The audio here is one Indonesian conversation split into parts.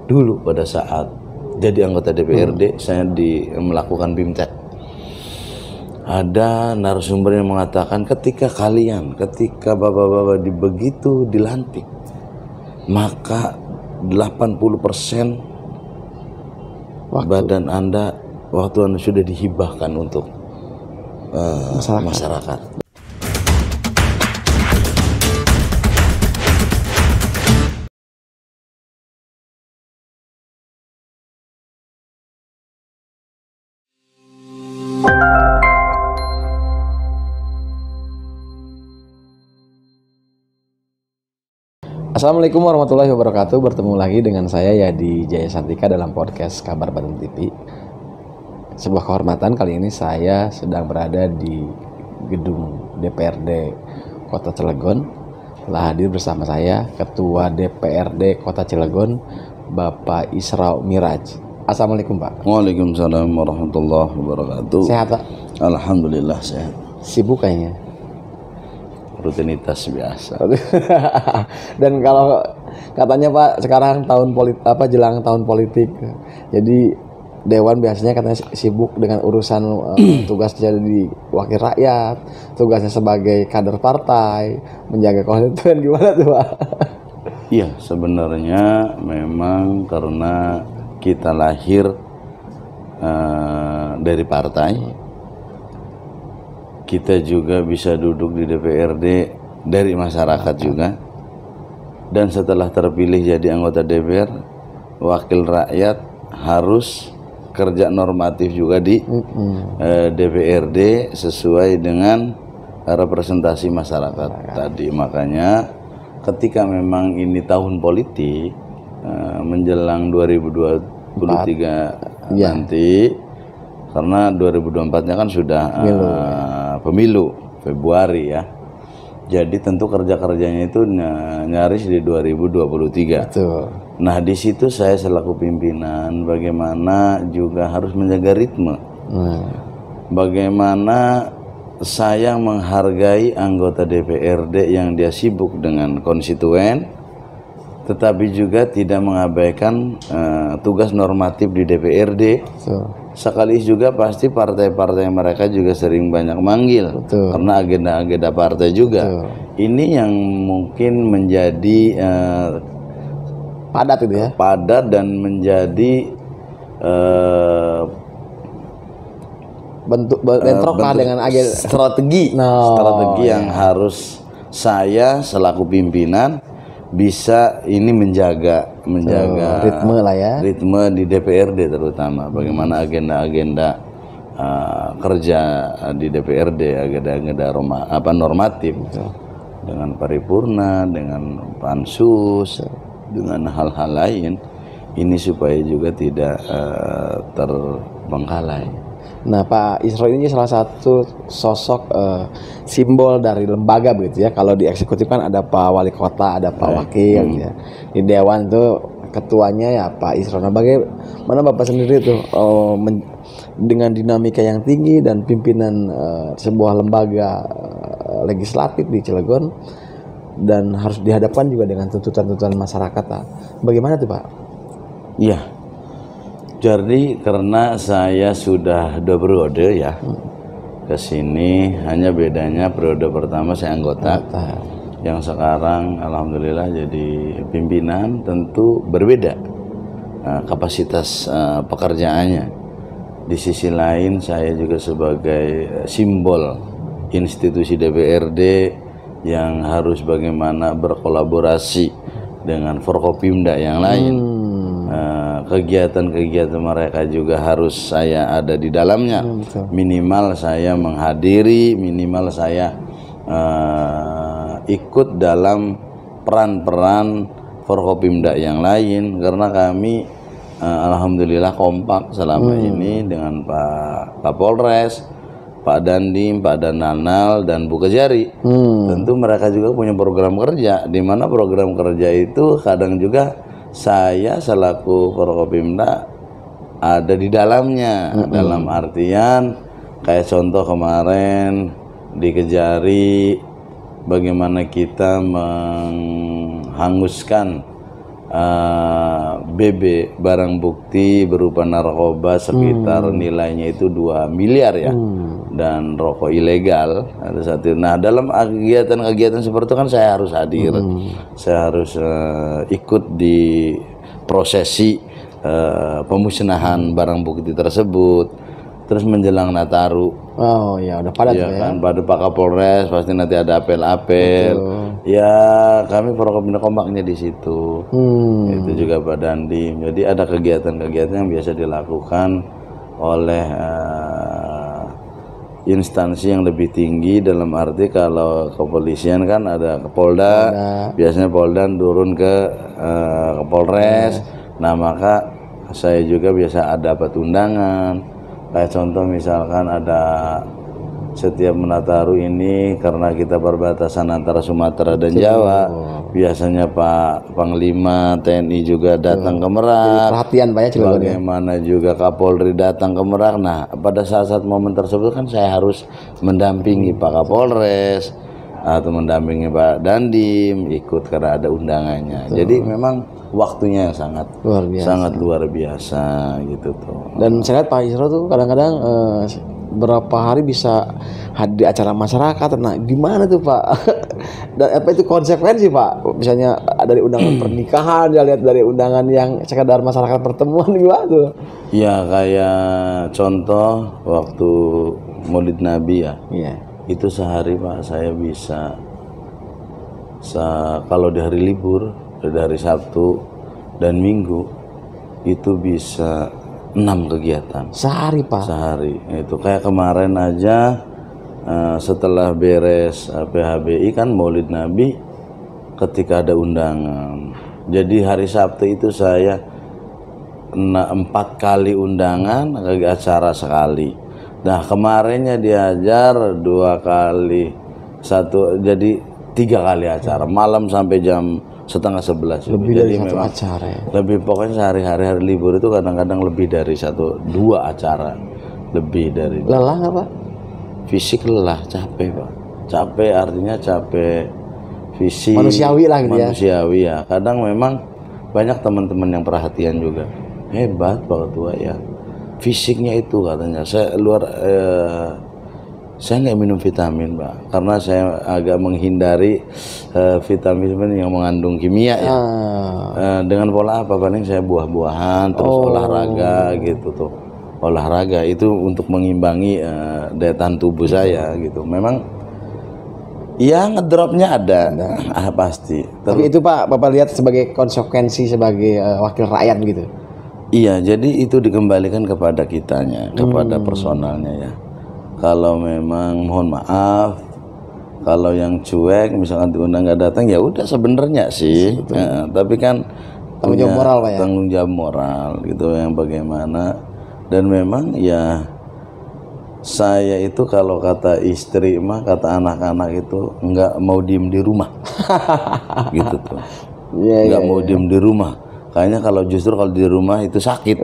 dulu pada saat jadi anggota DPRD saya melakukan BIMTEK. Ada narasumber yang mengatakan ketika bapak-bapak begitu dilantik, maka 80% badan Anda waktu Anda sudah dihibahkan untuk masyarakat. Assalamualaikum warahmatullahi wabarakatuh. Bertemu lagi dengan saya Yadi Jaya Santika dalam podcast Kabar Badung TV. Sebuah kehormatan, kali ini saya sedang berada di gedung DPRD Kota Cilegon. Telah hadir bersama saya Ketua DPRD Kota Cilegon, Bapak Isra Miraj. Assalamualaikum Pak. Waalaikumsalam warahmatullahi wabarakatuh. Sehat Pak? Alhamdulillah sehat. Sibuk kayaknya. Rutinitas biasa. Dan kalau katanya Pak sekarang jelang tahun politik, jadi Dewan biasanya katanya sibuk dengan urusan tugas jadi wakil rakyat, tugasnya sebagai kader partai, menjaga konstituen, gimana tuh Pak? Iya, sebenarnya memang karena kita lahir dari partai, kita juga bisa duduk di DPRD dari masyarakat juga, dan setelah terpilih jadi anggota DPR, wakil rakyat harus kerja normatif juga di DPRD sesuai dengan representasi masyarakat tadi. Makanya ketika memang ini tahun politik menjelang 2023 nanti, karena 2024-nya kan sudah pemilu Februari ya. Jadi tentu kerja-kerjanya itu nyaris di 2023. Betul. Nah, di situ saya selaku pimpinan bagaimana juga harus menjaga ritme. Bagaimana saya menghargai anggota DPRD yang dia sibuk dengan konstituen, tetapi juga tidak mengabaikan tugas normatif di DPRD. Sekali juga pasti partai-partai mereka juga sering banyak manggil. Betul. Karena agenda-agenda partai juga. Betul. Ini yang mungkin menjadi padat itu ya. Padat dan menjadi bentuk dengan agenda strategi yang harus saya selaku pimpinan bisa ini menjaga ritme lah ya, ritme di DPRD terutama bagaimana agenda-agenda kerja di DPRD, agenda-agenda normatif. Betul. Dengan paripurna, dengan pansus, dengan hal-hal lain ini supaya juga tidak terbengkalai. Nah Pak Isra ini salah satu sosok simbol dari lembaga begitu ya. Kalau di eksekutif kan ada Pak Wali Kota, ada Pak Wakil ya. Di Dewan itu ketuanya ya Pak Isra. Nah bagaimana Bapak sendiri tuh dengan dinamika yang tinggi dan pimpinan sebuah lembaga legislatif di Cilegon, dan harus dihadapkan juga dengan tuntutan-tuntutan masyarakat. Bagaimana tuh Pak? Iya. Jadi karena saya sudah 2 periode ya ke sini, hanya bedanya periode pertama saya anggota. Yang sekarang alhamdulillah jadi pimpinan, tentu berbeda kapasitas pekerjaannya. Di sisi lain saya juga sebagai simbol institusi DPRD yang harus bagaimana berkolaborasi dengan Forkopimda yang lain. Kegiatan-kegiatan mereka juga harus saya ada di dalamnya. Minimal saya menghadiri, minimal saya ikut dalam peran-peran Forkopimda yang lain, karena kami alhamdulillah kompak selama ini dengan Pak Kapolres, Pak Dandim, Pak Dananal, dan Bu Kejari. Tentu mereka juga punya program kerja, di mana program kerja itu kadang juga saya selaku Forkopimda ada di dalamnya. Dalam artian kayak contoh kemarin di Kejari, bagaimana kita menghanguskan BB, barang bukti berupa narkoba sekitar nilainya itu 2 miliar ya, dan rokok ilegal ada satu. Nah, dalam kegiatan-kegiatan seperti itu kan saya harus hadir, saya harus ikut di prosesi pemusnahan barang bukti tersebut. Terus menjelang Nataru, Oh ya, udah padat ya tuh ya. kan, pada Pak Kapolres pasti nanti ada apel-apel. Ya, kami Forkopimda kompaknya di situ. Itu juga Pak Dandim. Jadi ada kegiatan-kegiatan yang biasa dilakukan oleh instansi yang lebih tinggi, dalam arti kalau kepolisian kan ada Kapolda, biasanya Polda turun ke Kapolres. Nah, maka saya juga biasa ada dapat undangan. Kayak contoh misalkan ada setiap Nataru ini, karena kita perbatasan antara Sumatera dan Jawa, biasanya Pak Panglima TNI juga datang ke Merak. Perhatian Pak ya Cilegon ya. Bagaimana juga Kapolri datang ke Merak. Nah, pada saat-saat momen tersebut kan saya harus mendampingi Pak Kapolres atau mendampingi Pak Dandim, ikut karena ada undangannya. Jadi memang waktunya yang sangat luar biasa gitu tuh. Dan saya lihat Pak Isro tuh kadang-kadang berapa hari bisa hadir di acara masyarakat. Nah, gimana tuh Pak? Dan apa itu konsekuensi Pak? Misalnya dari undangan pernikahan, dia lihat dari undangan yang sekedar masyarakat pertemuan, gimana tuh? Ya, kayak contoh waktu Maulid Nabi ya. Iya. Itu sehari Pak saya bisa kalau di hari libur, dari Sabtu dan Minggu itu bisa 6 kegiatan Sehari Pak? sehari. Itu kayak kemarin aja setelah beres PHBI kan Maulid Nabi, ketika ada undangan, jadi hari Sabtu itu saya 4 kali undangan ke acara sekali. Nah, kemarinnya diajar 2 kali, jadi 3 kali acara, malam sampai jam 10:30. Lebih jadi dari 1 memang acara ya? lebih, pokoknya sehari-hari hari libur itu kadang-kadang lebih dari 1-2 acara, lebih dari. Lelah nggak Pak? Fisik lelah, capek Pak. Capek artinya capek fisik. Manusiawi lah gitu ya? Manusiawi ya. Kadang memang banyak teman-teman yang perhatian juga. Hebat Pak Ketua ya. Fisiknya itu katanya. Saya nggak minum vitamin Pak, karena saya agak menghindari vitamin yang mengandung kimia ya. Dengan pola apa, paling saya buah-buahan, terus olahraga gitu tuh. Olahraga itu untuk mengimbangi daya tahan tubuh saya gitu. Memang ya ngedropnya ada. Pasti. Tapi itu Pak, Bapak lihat sebagai konsekuensi sebagai wakil rakyat gitu? Iya, jadi itu dikembalikan kepada kitanya, kepada personalnya ya. Kalau memang mohon maaf, kalau yang cuek misalkan diundang nggak datang, ya udah sebenarnya sih. Tapi kan tanggung jawab moral Pak ya. Tanggung jawab moral gitu yang bagaimana. Dan memang ya saya itu kalau kata istri mah, kata anak-anak itu nggak mau diem di rumah. Gitu tuh. Nggak mau diem di rumah. Kayaknya kalau justru kalau di rumah itu sakit.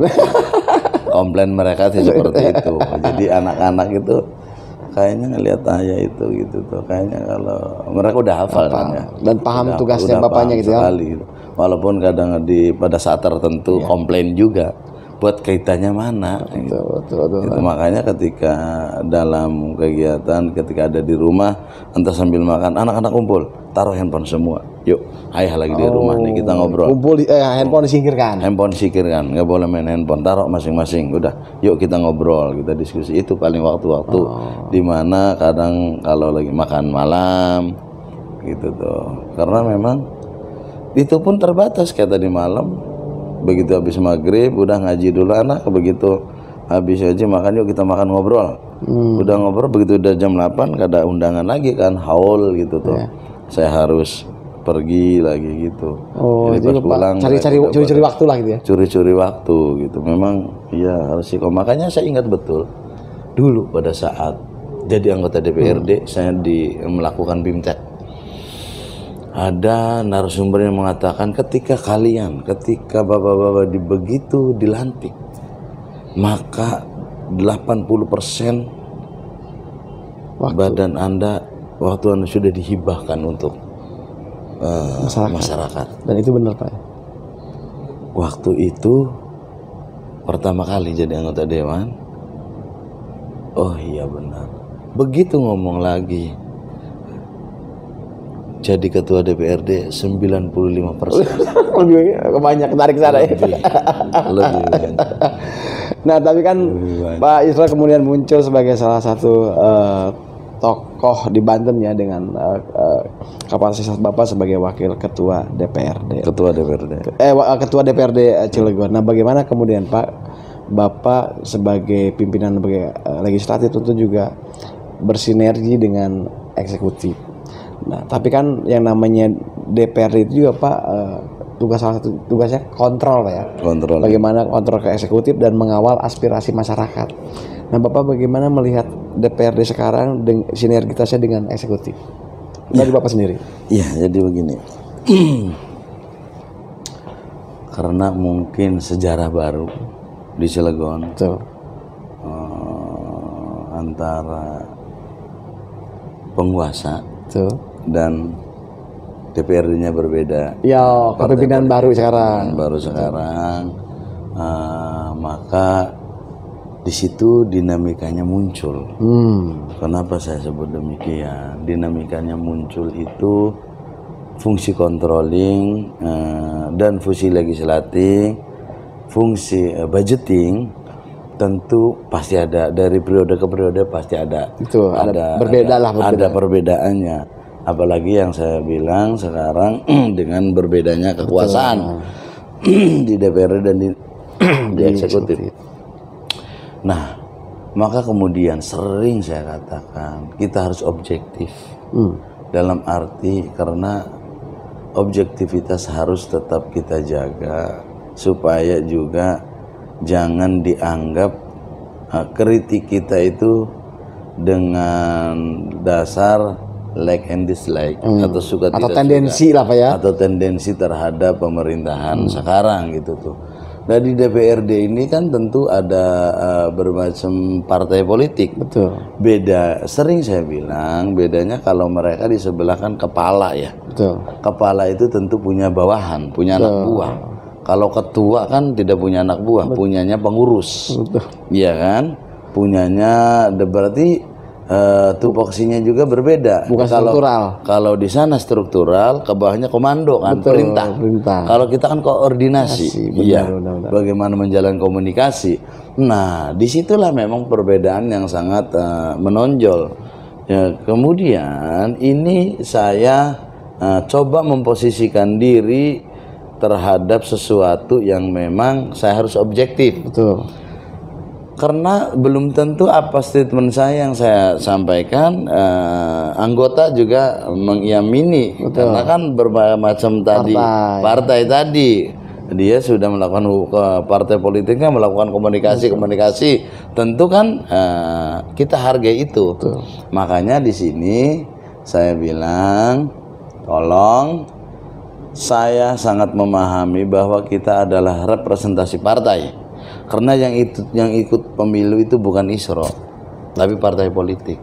Komplain mereka sih seperti itu. Jadi anak-anak itu kayaknya ngelihat ayah itu gitu tuh. Kayaknya kalau mereka udah hafal kan ya. Dan paham tugasnya bapaknya gitu ya. Gitu. Walaupun kadang pada saat tertentu komplain juga. Buat kaitannya mana? Betul. Itu makanya ketika dalam kegiatan, ketika ada di rumah, entah sambil makan, anak-anak kumpul, taruh handphone semua. Yuk, ayah lagi di rumah nih, kita ngobrol. Kumpul, handphone disingkirkan. Handphone disingkirkan, nggak boleh main handphone, taruh masing-masing. Udah, yuk kita ngobrol, kita diskusi. Itu paling waktu-waktu dimana kadang kalau lagi makan malam, gitu tuh. Karena memang itu pun terbatas kayak tadi malam. Begitu habis maghrib udah ngaji dulu anak, begitu habis ngaji makan yuk kita makan ngobrol. Udah ngobrol, begitu udah jam 8 ada undangan lagi kan, haul gitu tuh. Saya harus pergi lagi gitu. Jadi pas pulang curi-curi waktu lah gitu ya. Curi-curi waktu gitu. Memang ya harus sih. Makanya saya ingat betul dulu pada saat jadi anggota DPRD saya melakukan BIMTEK. Ada narasumber yang mengatakan ketika bapak-bapak begitu dilantik, maka 80% badan Anda waktu Anda sudah dihibahkan untuk masyarakat. Dan itu benar Pak. waktu itu pertama kali jadi anggota dewan. Oh iya benar. Begitu ngomong lagi, jadi ketua DPRD 95%. Lebih banyak tarik sana ya. Lebih banyak. Nah tapi kan Pak Isra kemudian muncul sebagai salah satu tokoh di Banten ya dengan kapasitas Bapak sebagai wakil ketua DPRD. Ketua DPRD. Ketua DPRD Cilegon. Nah bagaimana kemudian Pak Bapak sebagai pimpinan sebagai legislatif tentu juga bersinergi dengan eksekutif. Nah tapi kan yang namanya DPRD itu juga Pak salah satu tugasnya kontrol ya. Kontrol. Bagaimana kontrol ke eksekutif dan mengawal aspirasi masyarakat. Nah, Bapak bagaimana melihat DPRD sekarang sinergitasnya dengan eksekutif? Dari Bapak sendiri. Iya, jadi begini. Karena mungkin sejarah baru di Cilegon. Betul. Antara penguasa Betul. dan DPRD-nya berbeda. Ya, kepemimpinan baru sekarang. Maka di situ dinamikanya muncul. Kenapa saya sebut demikian? Dinamikanya muncul itu fungsi controlling dan fungsi legislatif, fungsi budgeting tentu pasti ada dari periode ke periode pasti ada. Itu ada perbedaannya. Apalagi yang saya bilang sekarang dengan berbedanya kekuasaan di DPRD dan di eksekutif. Nah, maka kemudian sering saya katakan kita harus objektif. Dalam arti karena objektivitas harus tetap kita jaga supaya juga jangan dianggap kritik kita itu dengan dasar like and dislike atau suka atau tidak tendensi suka, lah Pak ya, atau tendensi terhadap pemerintahan sekarang gitu tuh. Nah di DPRD ini kan tentu ada bermacam partai politik. Betul. Beda, sering saya bilang bedanya kalau mereka di sebelah kan kepala ya. Betul. Kepala itu tentu punya bawahan, punya anak buah. Kalau ketua kan tidak punya anak buah, punyanya pengurus. Iya kan? Punyanya berarti tupoksinya juga berbeda. Bukan struktural. Kalau di sana struktural, ke bawahnya komando kan, perintah. Kalau kita kan koordinasi. Iya. Bagaimana menjalankan komunikasi. Nah, disitulah memang perbedaan yang sangat menonjol. Ya, kemudian ini saya coba memposisikan diri terhadap sesuatu yang memang saya harus objektif. Betul. Karena belum tentu apa statement saya yang saya sampaikan anggota juga mengiamini. Karena kan berbagai macam tadi partai tadi dia sudah melakukan partai politiknya melakukan komunikasi tentu kan kita hargai itu. Makanya di sini saya bilang tolong, saya sangat memahami bahwa kita adalah representasi partai. Karena yang ikut pemilu itu bukan ISRO, tapi partai politik.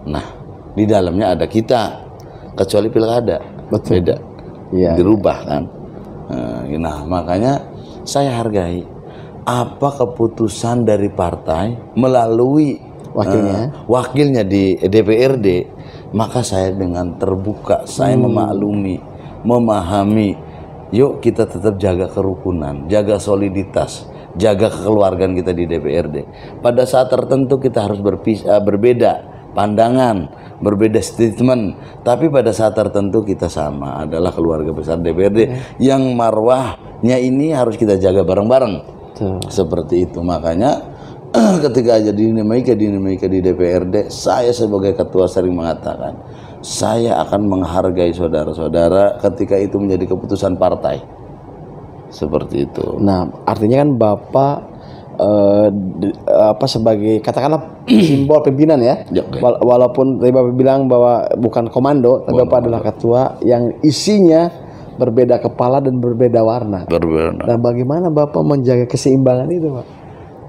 Nah, di dalamnya ada kita, kecuali pilkada, beda, dirubah kan. Nah, makanya saya hargai apa keputusan dari partai melalui wakilnya di DPRD, maka saya dengan terbuka, saya memaklumi, memahami. Yuk kita tetap jaga kerukunan, jaga soliditas, jaga kekeluargaan kita di DPRD. Pada saat tertentu kita harus berbeda pandangan, berbeda statement, tapi pada saat tertentu kita sama, adalah keluarga besar DPRD yang marwahnya ini harus kita jaga bareng-bareng. Seperti itu. Makanya ketika ada dinamika di DPRD, saya sebagai ketua sering mengatakan, saya akan menghargai saudara-saudara ketika itu menjadi keputusan partai. Seperti itu. Nah, artinya kan Bapak sebagai katakanlah simbol pimpinan ya. Walaupun tadi Bapak bilang bahwa bukan komando, tapi Bapak adalah ketua yang isinya berbeda kepala dan berbeda warna. Nah, bagaimana Bapak menjaga keseimbangan itu, Pak?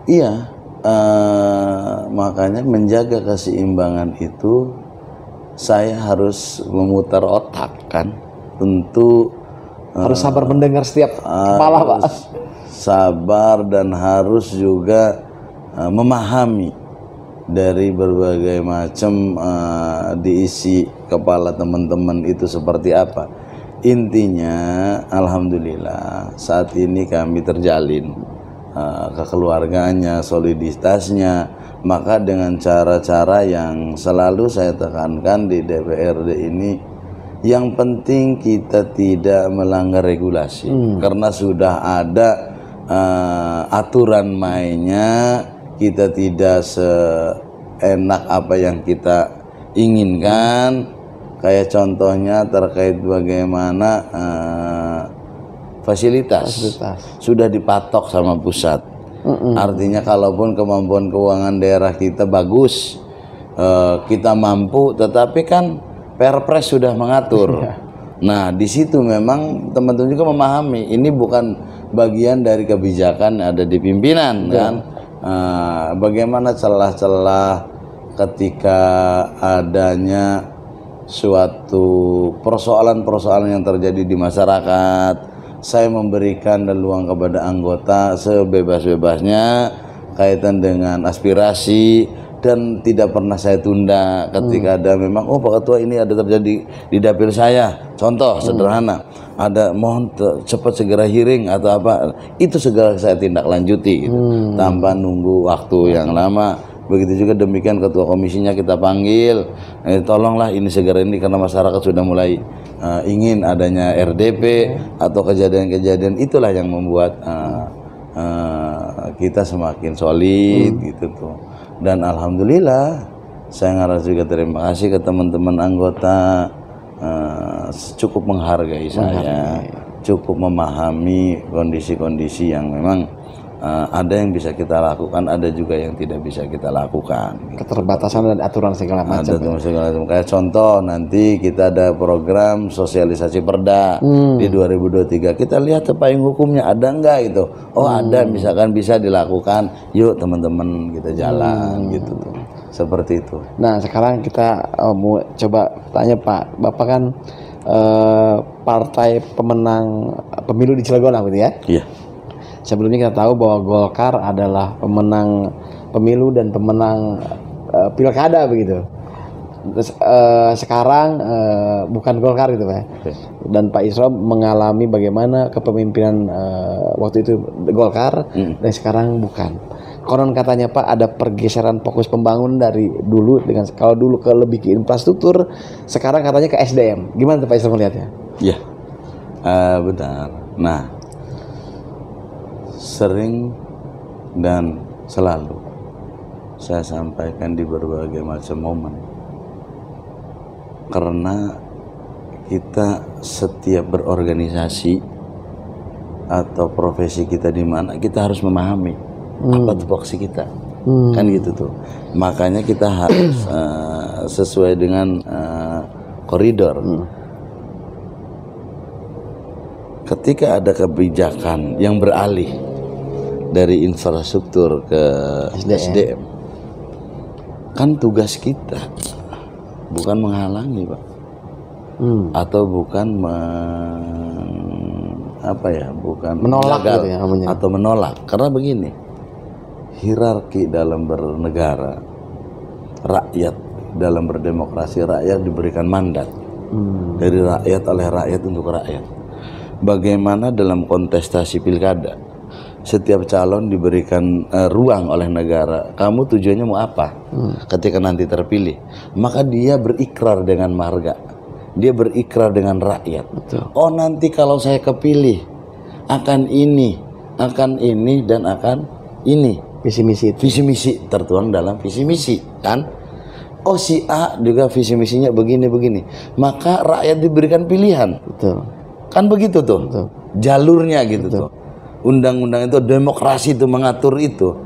Iya, makanya menjaga keseimbangan itu saya harus memutar otak kan. Tentu Harus sabar mendengar setiap kepala, Pak. Sabar dan harus juga memahami dari berbagai macam diisi kepala teman-teman itu seperti apa. Intinya alhamdulillah saat ini kami terjalin kekeluarganya, soliditasnya. Maka dengan cara-cara yang selalu saya tekankan di DPRD ini, yang penting kita tidak melanggar regulasi. Karena sudah ada aturan mainnya, kita tidak seenak apa yang kita inginkan. Kayak contohnya terkait bagaimana fasilitas sudah dipatok sama pusat. Artinya kalaupun kemampuan keuangan daerah kita bagus, kita mampu, tetapi kan Perpres sudah mengatur. Nah, di situ memang teman-teman juga memahami ini bukan bagian dari kebijakan ada di pimpinan, kan? Bagaimana celah-celah ketika adanya suatu persoalan-persoalan yang terjadi di masyarakat, saya memberikan peluang kepada anggota sebebas-bebasnya kaitan dengan aspirasi, dan tidak pernah saya tunda ketika ada memang Pak Ketua ini ada terjadi di dapil saya, contoh sederhana, ada mohon cepat segera hearing atau apa, itu segera saya tindak lanjuti gitu, tanpa nunggu waktu yang lama. Begitu juga demikian ketua komisinya kita panggil, tolonglah ini segera ini karena masyarakat sudah mulai ingin adanya RDP atau kejadian-kejadian itulah yang membuat kita semakin solid gitu tuh. Dan alhamdulillah saya ngarang juga terima kasih ke teman-teman anggota, cukup menghargai saya, cukup memahami kondisi-kondisi yang memang ada yang bisa kita lakukan, ada juga yang tidak bisa kita lakukan. Keterbatasan dan aturan segala macam. Kayak contoh nanti kita ada program sosialisasi perda di 2023. Kita lihat payung hukumnya ada enggak gitu. Oh ada, misalkan bisa dilakukan. Yuk teman-teman kita jalan gitu tuh. Seperti itu. Nah sekarang kita mau coba tanya Pak, Bapak kan partai pemenang pemilu di Cilegon gitu ya? Iya. Sebelumnya kita tahu bahwa Golkar adalah pemenang pemilu dan pemenang pilkada begitu. Terus, sekarang bukan Golkar gitu Pak. Dan Pak Isro mengalami bagaimana kepemimpinan waktu itu Golkar dan sekarang bukan. Konon katanya Pak ada pergeseran fokus pembangunan dari dulu dengan kalau dulu ke lebih ke infrastruktur, sekarang katanya ke SDM. Gimana tuh Pak Isro melihatnya? Iya, benar. Nah, sering dan selalu saya sampaikan di berbagai macam momen, karena kita setiap berorganisasi atau profesi kita di mana kita harus memahami apa tupoksi kita, kan gitu tuh. Makanya kita harus sesuai dengan koridor. Ketika ada kebijakan yang beralih dari infrastruktur ke SDM, kan tugas kita bukan menghalangi Pak, atau bukan bukan menolak gitu ya, atau menolak. Karena begini, hierarki dalam bernegara, rakyat dalam berdemokrasi, rakyat diberikan mandat dari rakyat oleh rakyat untuk rakyat. Bagaimana dalam kontestasi pilkada, setiap calon diberikan ruang oleh negara. Kamu tujuannya mau apa? Ketika nanti terpilih, maka dia berikrar dengan marga, dia berikrar dengan rakyat. Betul. Oh nanti kalau saya kepilih akan ini dan akan ini. Visi misi itu. Visi misi tertuang dalam visi misi, kan? Oh si A juga visi misinya begini. Maka rakyat diberikan pilihan. Betul. Kan begitu tuh. Betul. Jalurnya gitu tuh. Undang-undang itu, demokrasi itu mengatur itu.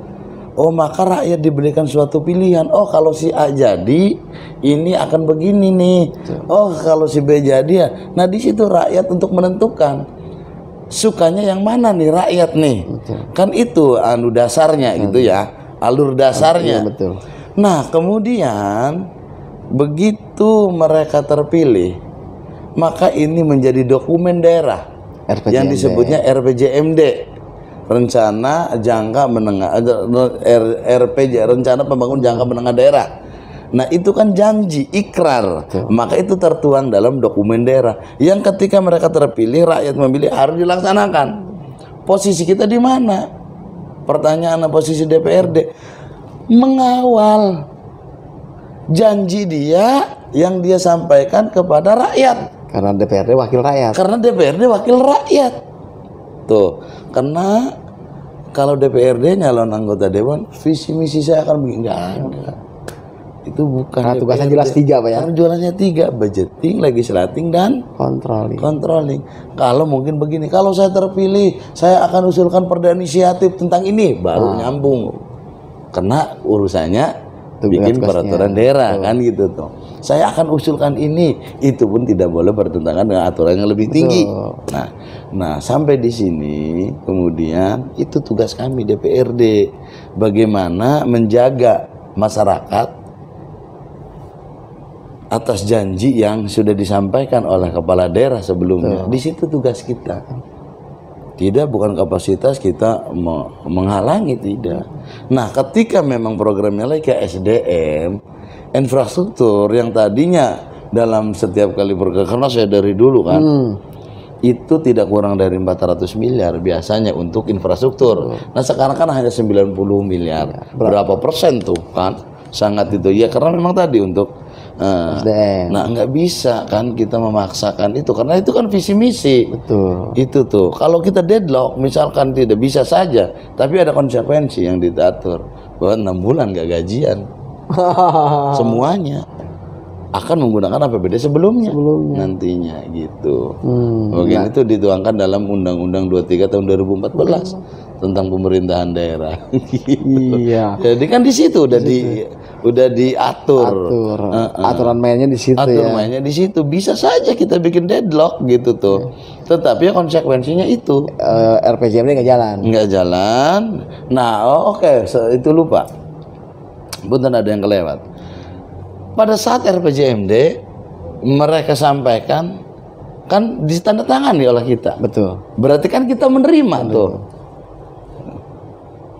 Oh maka rakyat diberikan suatu pilihan. Oh kalau si A jadi ini akan begini nih. Oh kalau si B jadi ya. Nah di situ rakyat untuk menentukan sukanya yang mana nih rakyat nih. Kan itu dasarnya gitu ya, alur dasarnya. Betul. Nah kemudian begitu mereka terpilih, maka ini menjadi dokumen daerah. RPJMD. yang disebutnya RPJMD, rencana jangka menengah, rencana pembangunan jangka menengah daerah. Nah itu kan janji, ikrar. Maka itu tertuang dalam dokumen daerah yang ketika mereka terpilih, rakyat memilih, harus dilaksanakan. Posisi kita di mana? Pertanyaan posisi DPRD mengawal janji dia yang dia sampaikan kepada rakyat. Karena DPRD wakil rakyat. Karena DPRD wakil rakyat. Tuh, karena kalau DPRD nyalon anggota dewan, visi misi saya akan begini, nggak ada. Itu bukan. Karena DPRD. tugasnya jelas 3 Pak ya. Karena jualannya 3, budgeting, legislating, dan controlling. Kalau mungkin begini, kalau saya terpilih, saya akan usulkan perda inisiatif tentang ini, baru nyambung. Karena urusannya bikin peraturan daerah kan gitu tuh. Saya akan usulkan ini, itu pun tidak boleh bertentangan dengan aturan yang lebih tinggi. Nah, sampai di sini kemudian itu tugas kami DPRD, bagaimana menjaga masyarakat atas janji yang sudah disampaikan oleh kepala daerah sebelumnya. Di situ tugas kita. Tidak, bukan kapasitas kita menghalangi, tidak. Nah, ketika memang programnya lagi ke SDM, infrastruktur yang tadinya dalam setiap kali program, karena saya dari dulu kan, itu tidak kurang dari 400 miliar biasanya untuk infrastruktur. Nah, sekarang kan hanya 90 miliar. Berapa persen tuh kan? Sangat itu. Ya karena memang tadi untuk nah nggak bisa kan kita memaksakan itu, karena itu kan visi misi. Betul. Itu tuh kalau kita deadlock misalkan tidak bisa saja, tapi ada konsekuensi yang diatur bahwa 6 bulan nggak gajian semuanya akan menggunakan APBD sebelumnya. Nantinya gitu. Bagian itu dituangkan dalam Undang-Undang 23 tahun 2014 tentang pemerintahan daerah. Gitu. Iya. Jadi kan di situ udah diatur. Aturan mainnya di situ. Aturan mainnya di situ. Bisa saja kita bikin deadlock gitu tuh. Tetapi konsekuensinya itu RPJMD nggak jalan. Nggak jalan. Nah, oke, itu lupa. Punten ada yang kelewat. Pada saat RPJMD mereka sampaikan kan ditandatangani oleh kita. Betul. Berarti kan kita menerima tuh.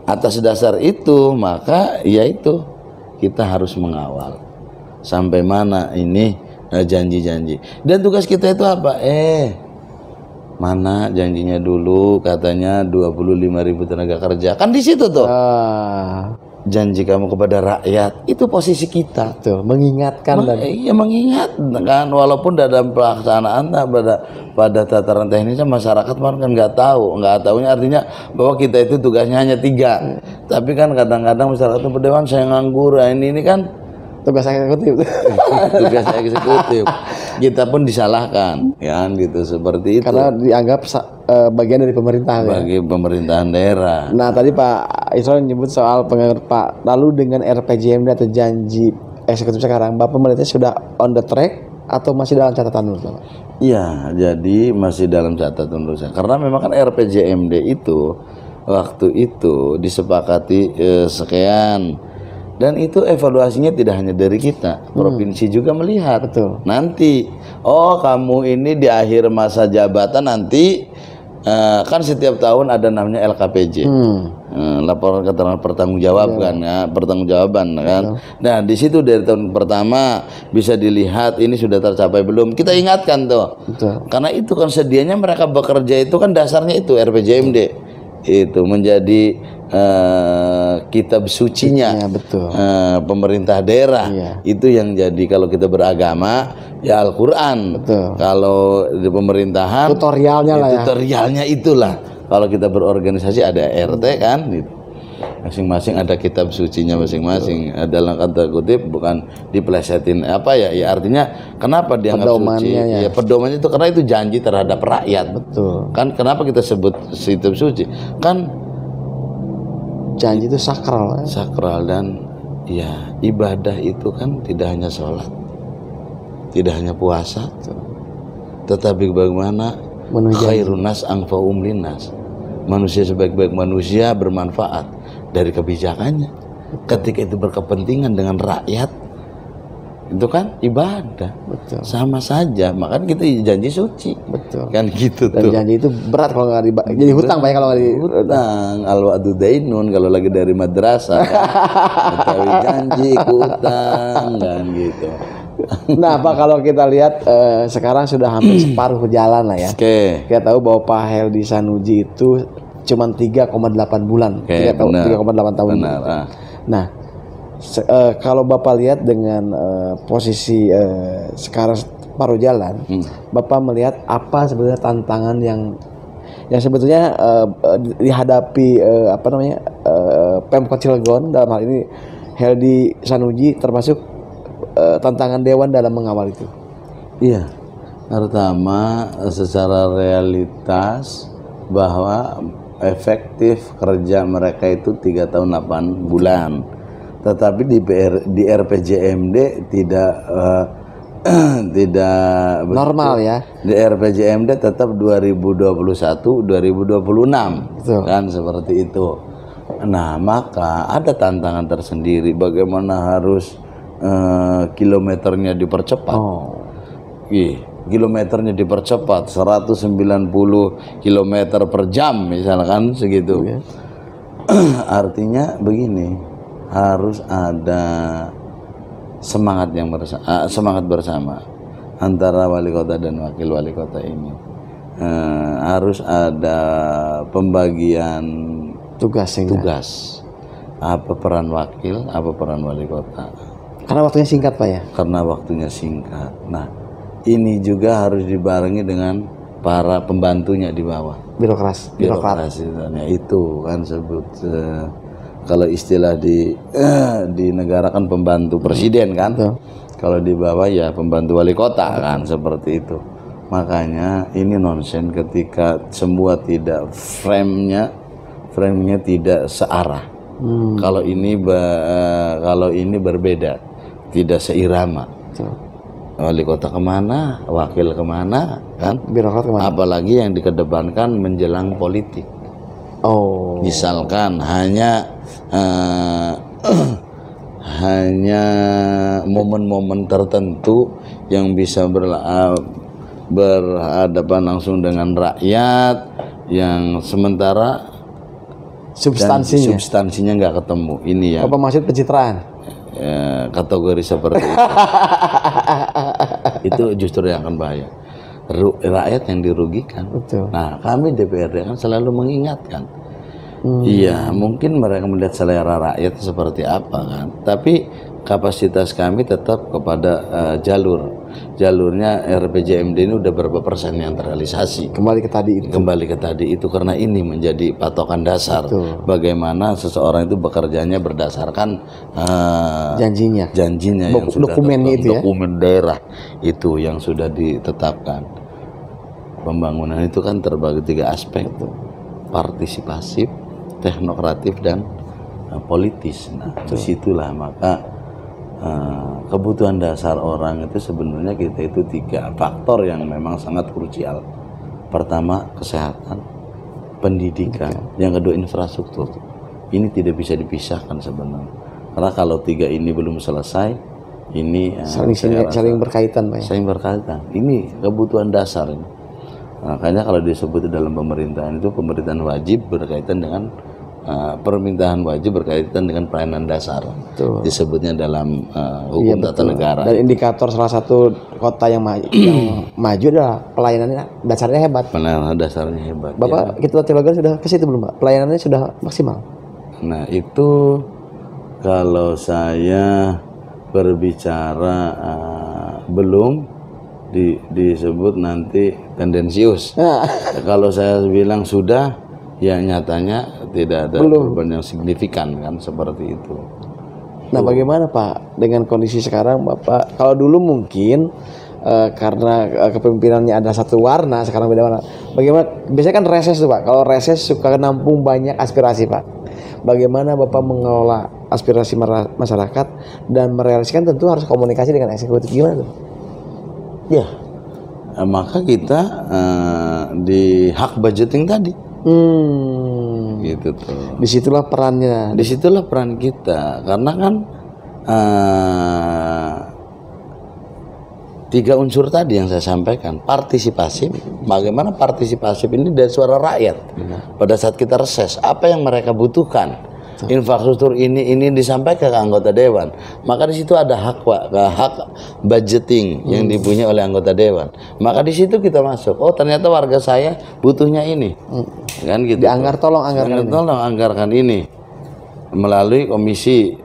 Atas dasar itu maka ya itu kita harus mengawal sampai mana ini janji-janji. Dan tugas kita itu apa? Mana janjinya dulu katanya 25.000 tenaga kerja. Kan di situ tuh. Janji kamu kepada rakyat itu posisi kita. Tuh, mengingatkan iya mengingat kan, walaupun dalam pelaksanaan pada tataran teknisnya masyarakat kan nggak tahunya artinya bahwa kita itu tugasnya hanya 3. Tapi kan kadang-kadang masyarakat itu berdewan saya nganggur, ini kan tugas eksekutif. Tugas eksekutif. Kita pun disalahkan kan gitu seperti itu. Karena dianggap bagian dari pemerintahan. Bagi pemerintahan daerah. Nah, tadi Pak Isron menyebut soal Pak, lalu dengan RPJMD atau janji eksekutif sekarang, Bapak melihatnya sudah on the track atau masih dalam catatan dulu? Iya, jadi masih dalam catatan dulu. Karena memang kan RPJMD itu waktu itu disepakati sekian. Dan itu evaluasinya tidak hanya dari kita, provinsi juga melihat. Betul. Nanti, kamu ini di akhir masa jabatan nanti kan setiap tahun ada namanya LKPJ, laporan keterangan pertanggungjawaban kan. Nah di situ dari tahun pertama bisa dilihat ini sudah tercapai belum. Kita ingatkan tuh. Betul. Karena itu kan sedianya mereka bekerja itu kan dasarnya itu RPJMD. Itu menjadi kitab sucinya pemerintah daerah. Itu yang jadi kalau kita beragama ya Al-Quran. Kalau di pemerintahan tutorialnya lah ya. Tutorialnya itulah. Kalau kita berorganisasi ada RT kan gitu. Masing-masing ada kitab sucinya masing-masing. Dalam kata kutip bukan diplesetin apa ya artinya kenapa dianggap suci ya pedomannya itu karena itu janji terhadap rakyat. Betul. Kan kenapa kita sebut kitab suci kan janji itu sakral dan ya ibadah itu kan tidak hanya sholat, tidak hanya puasa, tetapi bagaimana khairun nas anfa'um linnas, manusia sebaik-baik manusia bermanfaat dari kebijakannya. Ketika itu berkepentingan dengan rakyat, itu kan ibadah. Betul. Sama saja, makanya kita janji suci. Betul. Kan gitu Dan tuh. janji itu berat kalau nggak jadi hutang Pak ya, kalau nggak di Hutang, al-wa'du dainun kalau lagi dari madrasah kan. Betawi janji hutang kan gitu. Nah Pak, kalau kita lihat sekarang sudah hampir separuh jalan lah ya. Oke. Kita tahu bahwa Pak Heldy Sanuji itu cuma 3,8 bulan, Oke, 3,8 tahun. Benar. Nah, kalau Bapak lihat dengan posisi sekarang separuh jalan, Bapak melihat apa sebenarnya tantangan yang sebetulnya dihadapi Pemkot Cilegon dalam hal ini Heldy Sanuji, termasuk tantangan Dewan dalam mengawal itu? Iya. Pertama, secara realitas bahwa efektif kerja mereka itu 3 tahun 8 bulan. Tetapi di RPJMD tidak Normal ya. Di RPJMD tetap 2021 2026. Betul. Kan seperti itu. Nah, maka ada tantangan tersendiri bagaimana harus kilometernya dipercepat. Kilometernya dipercepat 190 km per jam misalkan segitu. Artinya begini, harus ada semangat bersama antara wali kota dan wakil wali kota ini. Harus ada pembagian tugas. Apa peran wakil, apa peran wali kota. Karena waktunya singkat Pak ya. Karena waktunya singkat. Nah, ini juga harus dibarengi dengan para pembantunya di bawah. Birokrat. Itu kan sebut kalau istilah di negara kan pembantu presiden kan. Kalau di bawah ya pembantu wali kota kan, seperti itu. Makanya ini nonsen ketika semua tidak frame-nya tidak searah. Kalau ini berbeda, tidak seirama. Wali kota kemana, wakil kemana, kan? Birokrat kemana? Apalagi yang dikedepankan menjelang politik. Misalkan hanya momen-momen tertentu yang bisa berhadapan langsung dengan rakyat, yang sementara substansinya nggak ketemu. Ini ya. Apa maksud pencitraan? Kategori seperti itu. Itu justru yang akan bahaya. Rakyat yang dirugikan. Betul. Nah, kami DPRD kan selalu mengingatkan. Iya, mungkin mereka melihat selera rakyat seperti apa kan. Tapi kapasitas kami tetap kepada jalurnya RPJMD ini udah berapa persen yang terrealisasi. Kembali ke tadi itu karena ini menjadi patokan dasar. Betul. Bagaimana seseorang itu bekerjanya berdasarkan janjinya yang dokumennya itu ya. Dokumen daerah itu yang sudah ditetapkan. Pembangunan itu kan terbagi 3 aspek. Partisipasif, teknokratif, dan politis. Nah, disitulah maka kebutuhan dasar orang itu sebenarnya kita itu 3 faktor yang memang sangat krusial. Pertama, kesehatan, pendidikan, yang kedua infrastruktur. Ini tidak bisa dipisahkan sebenarnya. Karena kalau 3 ini belum selesai, ini saling berkaitan, Pak. Saling berkaitan. Ini kebutuhan dasar ini. Makanya kalau disebut dalam pemerintahan itu pemerintahan wajib berkaitan dengan permintaan wajib berkaitan dengan pelayanan dasar. Betul. Disebutnya dalam hukum tata negara. Dan indikator salah satu kota yang maju adalah pelayanannya dasarnya hebat. Pelayanan dasarnya hebat. Bapak ya. kita Cilegon sudah ke situ belum, Pak? Pelayanannya sudah maksimal. Nah, itu kalau saya berbicara belum disebut nanti tendensius. Kalau saya bilang sudah, ya nyatanya tidak ada perubahan yang signifikan kan, seperti itu. Nah, bagaimana Pak dengan kondisi sekarang, Bapak? Kalau dulu mungkin karena kepemimpinannya ada satu warna, sekarang beda warna. Bagaimana? Biasanya kan reses tuh Pak. Kalau reses suka nampung banyak aspirasi Pak. Bagaimana Bapak mengelola aspirasi masyarakat dan merealisasikan? Tentu harus komunikasi dengan eksekutif. Gimana tuh? Ya, maka kita di hak budgeting tadi, gitu tuh. Disitulah perannya. Disitulah peran kita, karena kan 3 unsur tadi yang saya sampaikan, partisipasif, bagaimana partisipasif ini dari suara rakyat. Pada saat kita reses, apa yang mereka butuhkan, infrastruktur ini disampaikan ke anggota dewan, maka di situ ada hak budgeting yang dipunyai oleh anggota dewan, maka di situ kita masuk. Oh ternyata warga saya butuhnya ini, kan gitu. Tolong anggarkan ini melalui komisi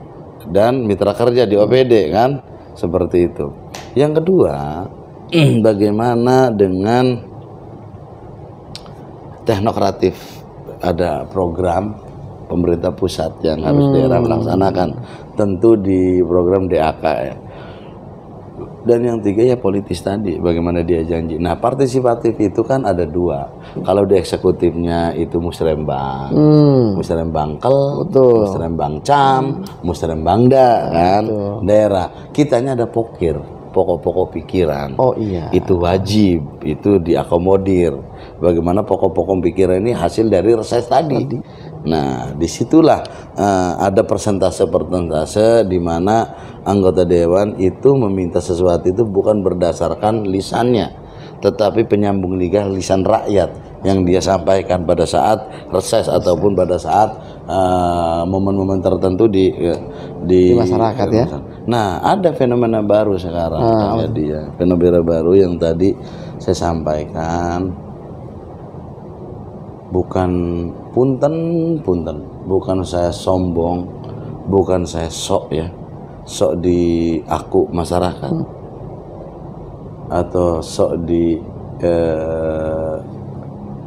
dan mitra kerja di OPD, kan seperti itu. Yang kedua, bagaimana dengan teknokratif? Ada program pemerintah pusat yang harus daerah melaksanakan, tentu di program DAK ya. Dan yang tiga ya politis tadi, bagaimana dia janji. Nah partisipatif itu kan ada 2. Kalau di eksekutifnya itu musrembang, musrembangkel, musrembang cam, musrembangda, kan daerah. Kitanya ada pokir, pokok-pokok pikiran. Oh iya. Itu wajib, itu diakomodir. Bagaimana pokok-pokok pikiran ini hasil dari reses tadi. Nah, disitulah ada persentase di mana anggota dewan itu meminta sesuatu itu bukan berdasarkan lisannya, tetapi penyambung lidah lisan rakyat yang dia sampaikan pada saat reses ataupun pada saat momen-momen tertentu di masyarakat ya. Nah, ada fenomena baru sekarang. Jadi fenomena baru yang tadi saya sampaikan, bukan punten, bukan saya sombong, bukan saya sok di aku masyarakat, atau sok di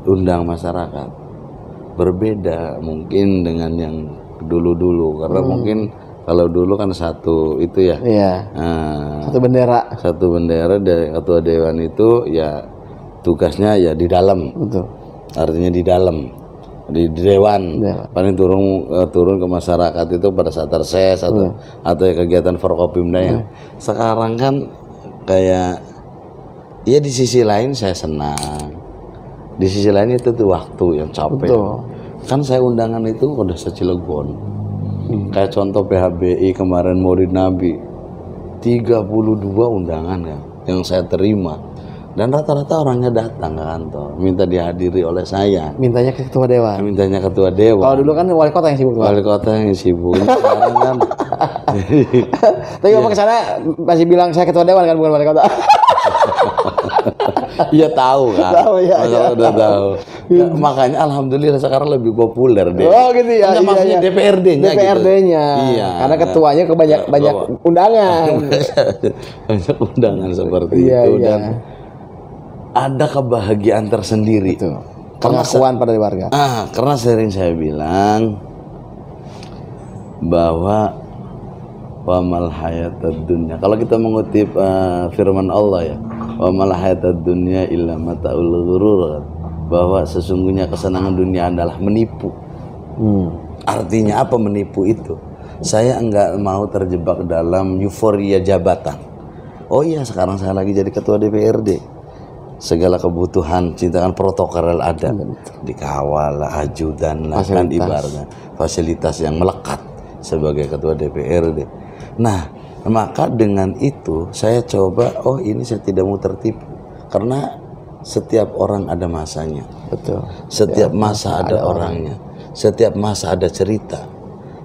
undang masyarakat. Berbeda mungkin dengan yang dulu-dulu, karena mungkin kalau dulu kan satu itu ya. Iya. Satu bendera dari ketua dewan itu ya tugasnya ya di dalam. Betul. Artinya di dalam, di dewan. Paling turun ke masyarakat itu pada saat reses atau kegiatan Forkopimda yang sekarang kan kayak ya di sisi lain saya senang. Di sisi lain itu tuh waktu yang capek. Betul. Kan saya undangan itu udah se-Cilegon. Kayak contoh PHBI kemarin Maulid Nabi, 32 undangan ya yang saya terima, dan rata-rata orangnya datang ke kantor minta dihadiri oleh saya. Mintanya ke ketua dewan. Kalau dulu kan wali kota yang sibuk. Sekarang kan tapi ngomong ke sana masih bilang saya ketua dewan kan, bukan wali kota. Iya tahu kan. Udah tahu. Ya, makanya alhamdulillah sekarang lebih populer deh. Oh gitu ya. Maksudnya DPRD-nya. Iya. Karena ketuanya banyak undangan. Banyak undangan seperti itu dan ada kebahagiaan tersendiri. Itu. Pengakuan pada warga. Karena sering saya bilang bahwa wa mal hayatad dunya. Kalau kita mengutip firman Allah ya, wa mal hayatad dunya illa mata'ul ghurur, bahwa sesungguhnya kesenangan dunia adalah menipu. Artinya apa menipu itu? Saya enggak mau terjebak dalam euforia jabatan. Oh iya, sekarang saya lagi jadi ketua DPRD. Segala kebutuhan, cintakan protokol ada, dikawal, ajudan, kan ibaratnya fasilitas yang melekat sebagai ketua DPRD. Nah, maka dengan itu saya coba, oh ini saya tidak mau tertipu, karena setiap orang ada masanya. Betul. Setiap masa ada orangnya. Setiap masa ada cerita.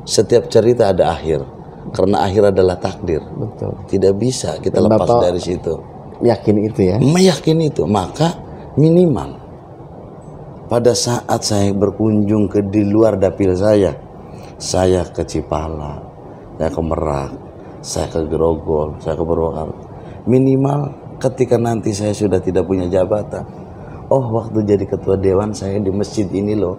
Setiap cerita ada akhir. Karena akhir adalah takdir. Betul. Tidak bisa kita lepas dari situ. Yakin itu ya. Meyakini itu, maka minimal pada saat saya berkunjung ke di luar dapil saya ke Cipala, saya ke Merak, saya ke Grogol, saya ke Purwakarta, minimal ketika nanti saya sudah tidak punya jabatan, oh waktu jadi ketua dewan saya di masjid ini loh,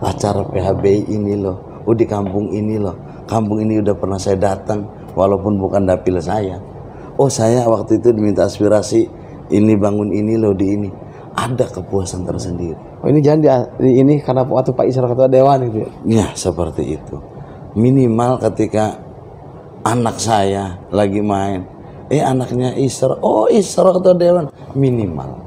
acara PHBI ini loh, di kampung ini loh, kampung ini udah pernah saya datang walaupun bukan dapil saya. Oh saya waktu itu diminta aspirasi ini bangun ini loh di ini, ada kepuasan tersendiri. Oh ini jangan ini karena waktu Pak Isra ketua dewan gitu ya? Ya seperti itu. Minimal ketika anak saya lagi main, anaknya Isra, oh Isra ketua dewan, minimal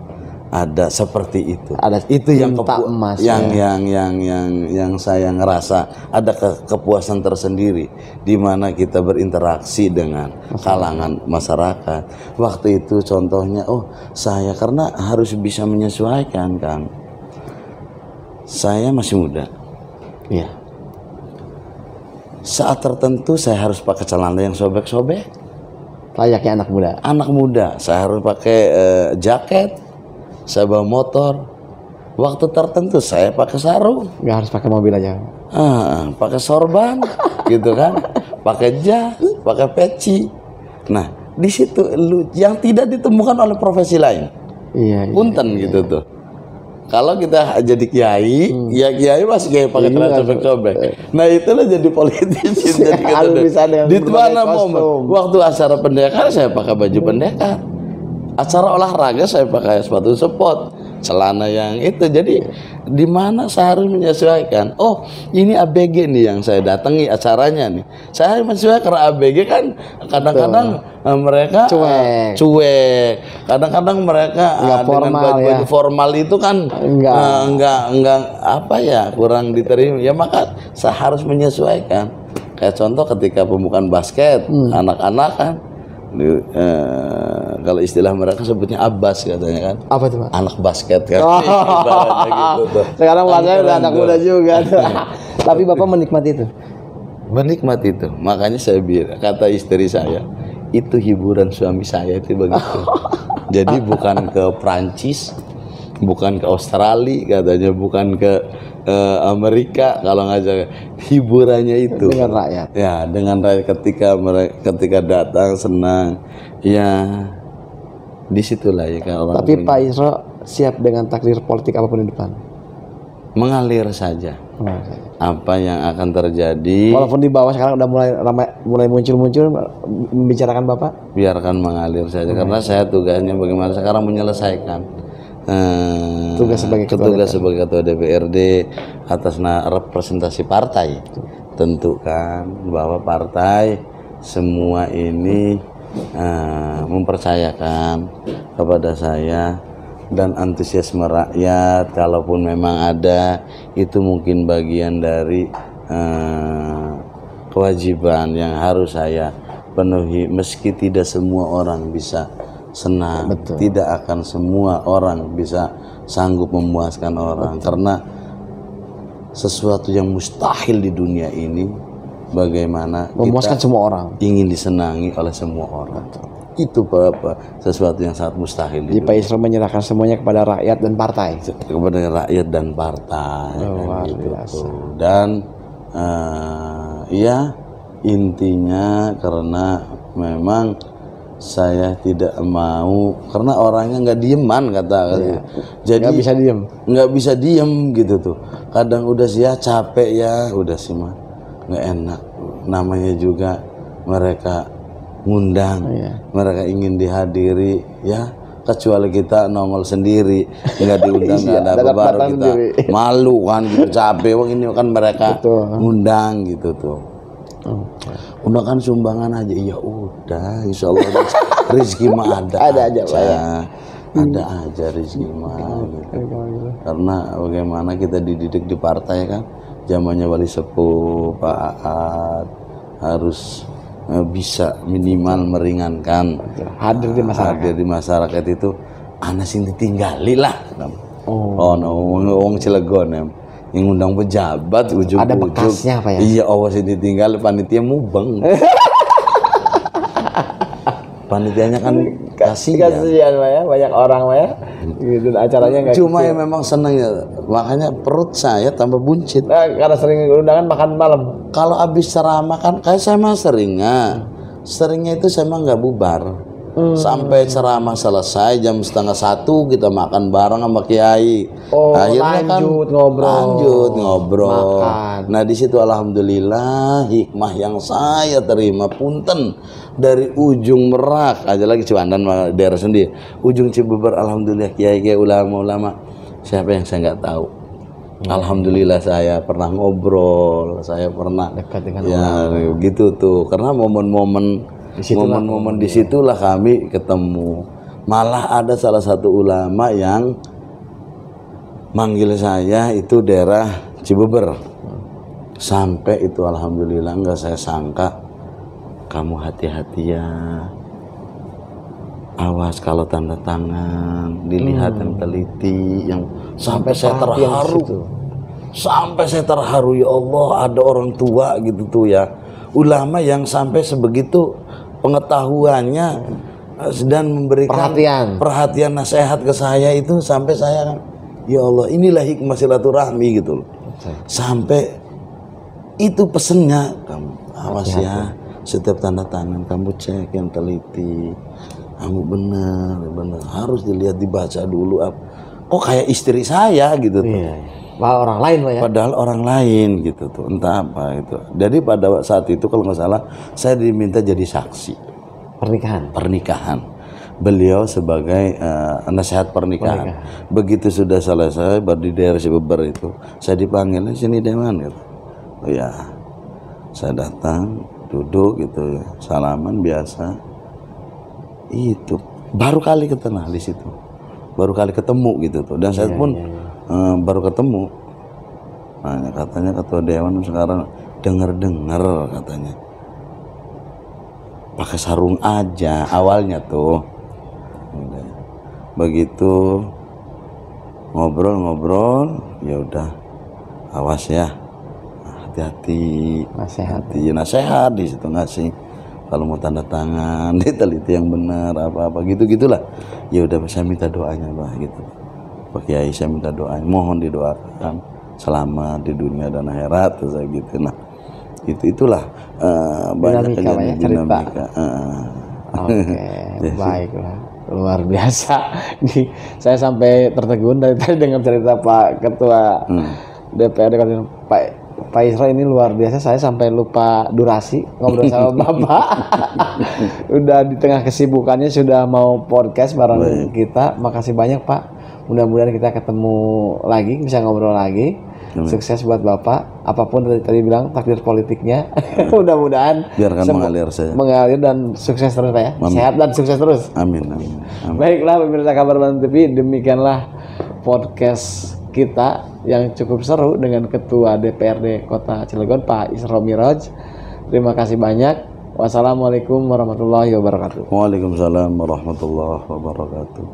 ada seperti itu. Ada itu yang tinta emas, yang saya ngerasa ada kepuasan tersendiri di mana kita berinteraksi dengan kalangan masyarakat. Waktu itu contohnya, saya karena harus bisa menyesuaikan, Kang. Saya masih muda. Iya. Saat tertentu saya harus pakai celana yang sobek-sobek. Layaknya anak muda. Anak muda, saya harus pakai jaket. Saya bawa motor. Waktu tertentu saya pakai sarung. Nggak harus pakai mobil aja. Pakai sorban, gitu kan? Pakai jas, pakai peci. Nah, di situ yang tidak ditemukan oleh profesi lain. Iya. Punten gitu tuh. Kalau kita jadi kiai, ya kiai masih kayak pakai celana sobek-sobek. Nah itulah jadi politisi. Jadi di mana momen waktu acara pendekar saya pakai baju pendekar, acara olahraga saya pakai sepatu sport, celana yang itu. Jadi di mana saya harus menyesuaikan. Oh ini ABG nih yang saya datangi acaranya nih. Saya harus menyesuaikan karena ABG kan kadang-kadang mereka cuek. Kadang-kadang mereka dengan baju-baju formal itu kan enggak apa ya, kurang diterima. Ya maka saya harus menyesuaikan. Kayak contoh ketika pembukaan basket, anak-anak kan kalau istilah mereka sebutnya Abbas katanya kan. Apa tuh, Pak? Anak basket kan. Gitu tuh. Sekarang bahasanya udah anak muda juga. Tapi Bapak menikmati itu. Menikmati itu. Makanya saya kata istri saya, itu hiburan suami saya itu begitu. Jadi bukan ke Prancis, bukan ke Australia katanya, bukan ke Amerika, kalau ngajak hiburannya itu dengan rakyat. Ya, dengan rakyat ketika datang senang. Ya, disitulah ya kalau. Tapi Pak Isro siap dengan takdir politik apapun di depan. Mengalir saja. Apa yang akan terjadi. Walaupun di bawah sekarang udah mulai muncul membicarakan Bapak. Biarkan mengalir saja karena saya tugasnya bagaimana sekarang menyelesaikan. Tugas sebagai ketua DPRD atas representasi partai. Tentu kan bahwa partai semua ini mempercayakan kepada saya, dan antusiasme rakyat kalaupun memang ada itu mungkin bagian dari kewajiban yang harus saya penuhi, meski tidak semua orang bisa senang. Betul. Tidak akan semua orang bisa sanggup memuaskan orang. Betul. Karena sesuatu yang mustahil di dunia ini bagaimana memuaskan semua orang, ingin disenangi oleh semua orang. Betul. Itu sesuatu yang sangat mustahil. Jadi Pak Isro menyerahkan semuanya kepada rakyat dan partai. Kepada rakyat dan partai. Gitu. Dan ya intinya karena memang saya tidak mau, karena orangnya nggak dieman kata. Ya. Jadi nggak bisa diem gitu tuh. Kadang udah sih ya capek ya, udah sih mah nggak enak. Namanya juga mereka ngundang, mereka ingin dihadiri ya. Kecuali kita nongol sendiri, nggak diundang, nggak ada apa, baru kita malu kan gitu, capek. Wong ini kan mereka ngundang gitu tuh. Undangkan sumbangan aja, ya udah, insya Allah rezeki mah ada aja Pak ya. Ada aja rezeki mah gitu. Karena bagaimana kita dididik di partai kan, zamannya Wali Sepuh, Pak Aad, harus bisa minimal meringankan, hadir di masyarakat itu, ana sing ditinggali lah. Wong Cilegon ya. Yang ngundang pejabat ujung-ujung ada bekasnya apa ya? Iya, awas ditinggal panitia mubeng. Panitianya kan kasihan Pak ya, banyak orang Pak ya. Gitu acaranya enggak. Cuma ya memang seneng ya. Makanya perut saya tambah buncit. Nah, karena sering undangan makan malam. Kalau habis ceramah kan kayak saya mah seringnya itu saya mah nggak bubar. Sampai ceramah selesai jam 12:30 kita makan bareng sama kiai. Akhirnya lanjut ngobrol. Makan. Nah di situ alhamdulillah hikmah yang saya terima, punten, dari ujung Merak aja lagi Ciwandan daerah sendiri, ujung Cibeber, alhamdulillah kiai ulama siapa yang saya nggak tahu. Alhamdulillah saya pernah ngobrol, saya pernah dekat dengan orang. Gitu tuh, karena momen-momen disitulah kami ketemu. Malah ada salah satu ulama yang manggil saya itu daerah Cibeber. Sampai itu alhamdulillah nggak saya sangka, kamu hati-hati ya. Awas kalau tanda tangan, dilihat yang teliti, yang sampai saya terharu. Sampai saya terharu, ya Allah, ada orang tua gitu tuh ya. Ulama yang sampai sebegitu pengetahuannya dan memberikan perhatian nasihat ke saya itu sampai saya, ya Allah, inilah hikmah silaturahmi gitu loh. Sampai itu pesennya, kamu awas ya, setiap tanda tangan kamu cek yang teliti, kamu benar harus dilihat, dibaca dulu. Kok kayak istri saya gitu tuh. Padahal orang lain lah ya. Padahal orang lain gitu tuh, entah apa itu. Jadi pada saat itu kalau nggak salah saya diminta jadi saksi pernikahan. Beliau sebagai nasihat pernikahan. Begitu sudah selesai di daerah Cibeber itu, saya dipanggil, sini Dewan gitu. Oh ya, saya datang, duduk gitu, salaman biasa. Itu baru kali ketemu di situ, baru kali ketemu gitu tuh. Dan saya pun baru ketemu. Nah, katanya ketua dewan sekarang dengar katanya pakai sarung aja awalnya tuh. Begitu ngobrol, ya udah, awas ya, hati-hati, nasihat di situ ngasih. Kalau mau tanda tangan, diteliti yang benar, apa gitulah. Ya udah, saya minta doanya Bah gitu. Pak Kiai, saya minta doanya, mohon didoakan selamat di dunia dan akhirat, saya gitu. Nah, itulah banyak dinamika. Oke, baiklah, luar biasa. Saya sampai tertegun dari tadi dengan cerita Pak Ketua DPRD Pak Isra ini luar biasa. Saya sampai lupa durasi ngobrol sama Bapak. Udah di tengah kesibukannya sudah mau podcast bareng kita. Makasih banyak Pak. Mudah-mudahan kita ketemu lagi, bisa ngobrol lagi. Sukses buat Bapak. Apapun tadi bilang takdir politiknya. Mudah-mudahan biarkan mengalir dan sukses terus Pak ya. Sehat dan sukses terus. Amin. Baiklah pemirsa Kabar Baru TV, demikianlah podcast kita yang cukup seru dengan Ketua DPRD Kota Cilegon Pak Isra Miraj. Terima kasih banyak. Wassalamualaikum warahmatullahi wabarakatuh. Waalaikumsalam warahmatullahi wabarakatuh.